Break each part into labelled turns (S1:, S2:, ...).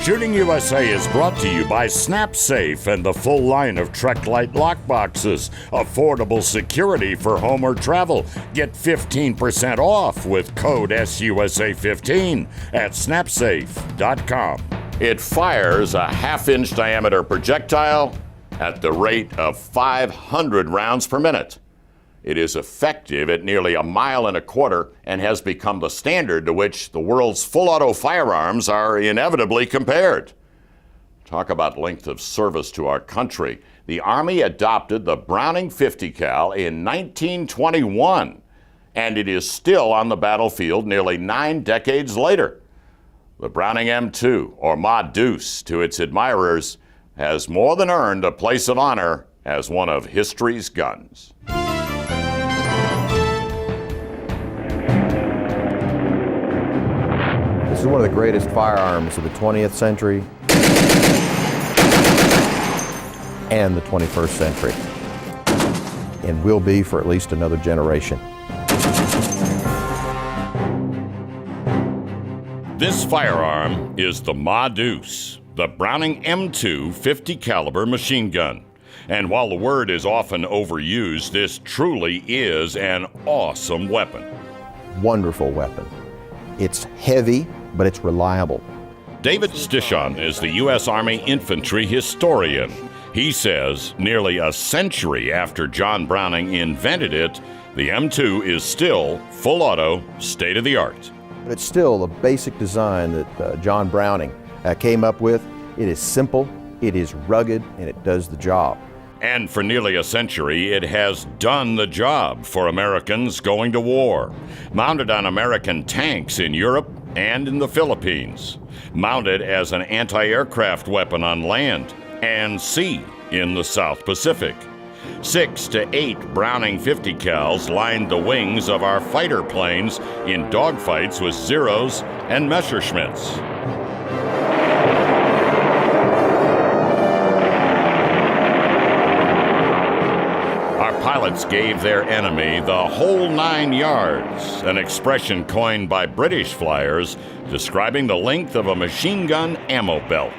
S1: Shooting USA is brought to you by SnapSafe and the full line of Trek-Lite lockboxes. Affordable security for home or travel. Get 15% off with code SUSA15 at snapsafe.com. It fires a half-inch diameter projectile at the rate of 500 rounds per minute. It is effective at nearly 1.25 miles and has become the standard to which the world's full-auto firearms are inevitably compared. Talk about length of service to our country. The Army adopted the Browning 50 cal in 1921, and it is still on the battlefield nearly 9 decades later. The Browning M2, or Ma Deuce, to its admirers, has more than earned a place of honor as one of history's guns.
S2: This is one of the greatest firearms of the 20th century and the 21st century, and will be for at least another generation.
S1: This firearm is the Ma Deuce, the Browning M2 50 caliber machine gun. And while the word is often overused, this truly is an awesome weapon.
S2: Wonderful weapon. It's heavy, but it's reliable.
S1: David Stichon is the U.S. Army infantry historian. He says nearly a century after John Browning invented it, the M2 is still full auto, state-of-the-art.
S2: But it's still the basic design that John Browning came up with. It is simple, it is rugged, and it does the job.
S1: And for nearly a century, it has done the job for Americans going to war. Mounted on American tanks in Europe and in the Philippines. Mounted as an anti-aircraft weapon on land and sea in the South Pacific. 6 to 8 Browning 50 cals lined the wings of our fighter planes in dogfights with Zeros and Messerschmitts. Pilots gave their enemy the whole 9 yards, an expression coined by British flyers describing the length of a machine gun ammo belt.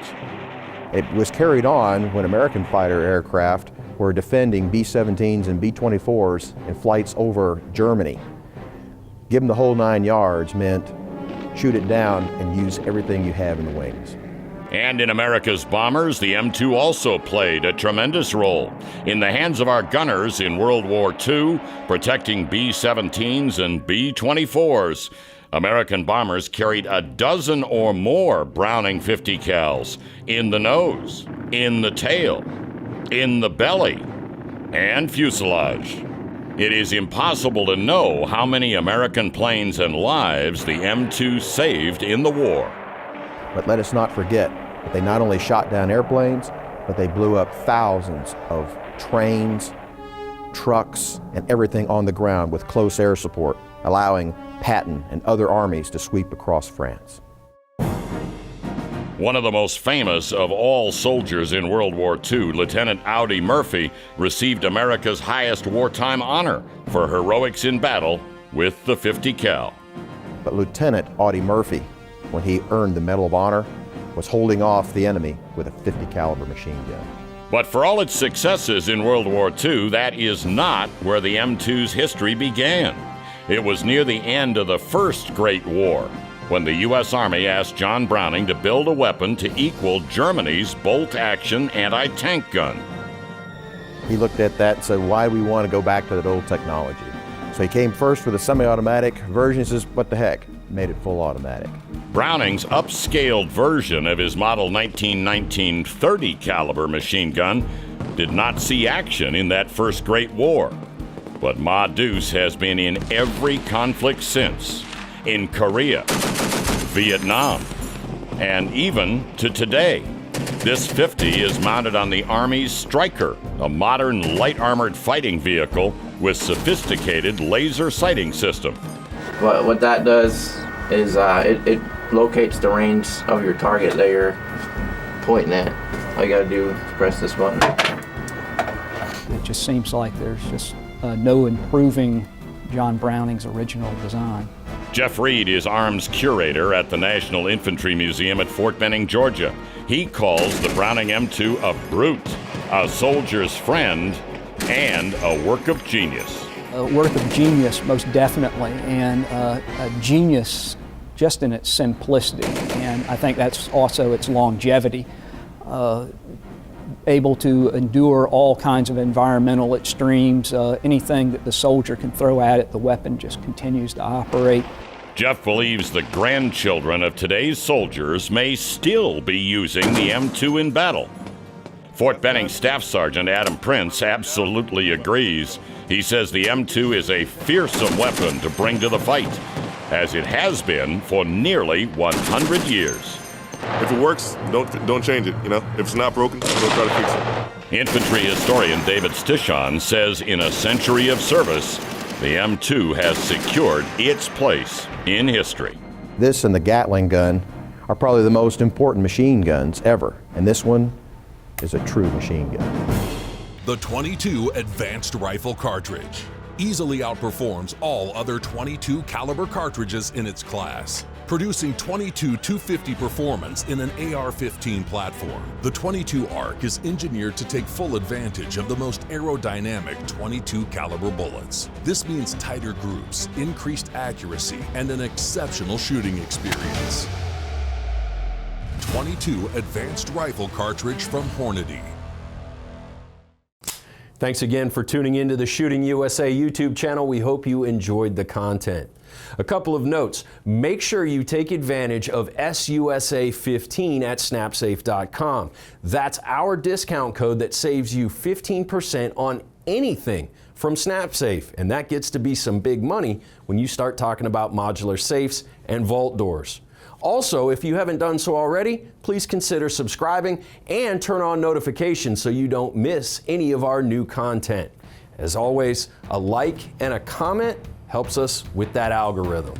S2: It was carried on when American fighter aircraft were defending B-17s and B-24s in flights over Germany. Give them the whole 9 yards meant shoot it down and use everything you have in the wings.
S1: And in America's bombers, the M2 also played a tremendous role in the hands of our gunners in World War II, protecting B-17s and B-24s. American bombers carried a dozen or more Browning 50 cals in the nose, in the tail, in the belly, and fuselage. It is impossible to know how many American planes and lives the M2 saved in the war.
S2: But let us not forget that they not only shot down airplanes, but they blew up thousands of trains, trucks, and everything on the ground with close air support, allowing Patton and other armies to sweep across France.
S1: One of the most famous of all soldiers in World War II, Lieutenant Audie Murphy, received America's highest wartime honor for heroics in battle with the 50 cal.
S2: But Lieutenant Audie Murphy, when he earned the Medal of Honor, was holding off the enemy with a 50 caliber machine gun.
S1: But for all its successes in World War II, that is not where the M2's history began. It was near the end of the First Great War, when the U.S. Army asked John Browning to build a weapon to equal Germany's bolt-action anti-tank gun.
S2: He looked at that and said, why do we want to go back to that old technology? So he came first with a semi-automatic version. He says, what the heck? Made it full automatic.
S1: Browning's upscaled version of his Model 1919 30 caliber machine gun did not see action in that First Great War. But Ma Deuce has been in every conflict since, in Korea, Vietnam, and even to today. This 50 is mounted on the Army's Stryker, a modern light-armored fighting vehicle with sophisticated laser sighting system.
S3: What that does is it locates the range of your target that you're pointing at. All you gotta do is press this button.
S4: It just seems like there's just no improving John Browning's original design.
S1: Jeff Reed is arms curator at the National Infantry Museum at Fort Benning, Georgia. He calls the Browning M2 a brute, a soldier's friend, and a work of genius.
S4: A work of genius, most definitely, and a genius just in its simplicity. And I think that's also its longevity. Able to endure all kinds of environmental extremes. Anything that the soldier can throw at it, the weapon just continues to operate.
S1: Jeff believes the grandchildren of today's soldiers may still be using the M2 in battle. Fort Benning Staff Sergeant Adam Prince absolutely agrees. He says the M2 is a fearsome weapon to bring to the fight, as it has been for nearly 100 years.
S5: If it works, don't change it, If it's not broken, don't try to fix it.
S1: Infantry historian David Stichon says in a century of service, the M2 has secured its place in history.
S2: This and the Gatling gun are probably the most important machine guns ever, and this one is a true machine gun.
S6: The .22 Advanced Rifle Cartridge easily outperforms all other .22 caliber cartridges in its class, producing .22 250 performance in an AR-15 platform. The .22 ARC is engineered to take full advantage of the most aerodynamic .22 caliber bullets. This means tighter groups, increased accuracy, and an exceptional shooting experience. .22 Advanced Rifle Cartridge from Hornady.
S7: Thanks again for tuning into the Shooting USA YouTube channel. We hope you enjoyed the content. A couple of notes. Make sure you take advantage of SUSA15 at snapsafe.com. That's our discount code that saves you 15% on anything from SnapSafe, and that gets to be some big money when you start talking about modular safes and vault doors. Also, if you haven't done so already, please consider subscribing and turn on notifications so you don't miss any of our new content. As always, a like and a comment helps us with that algorithm.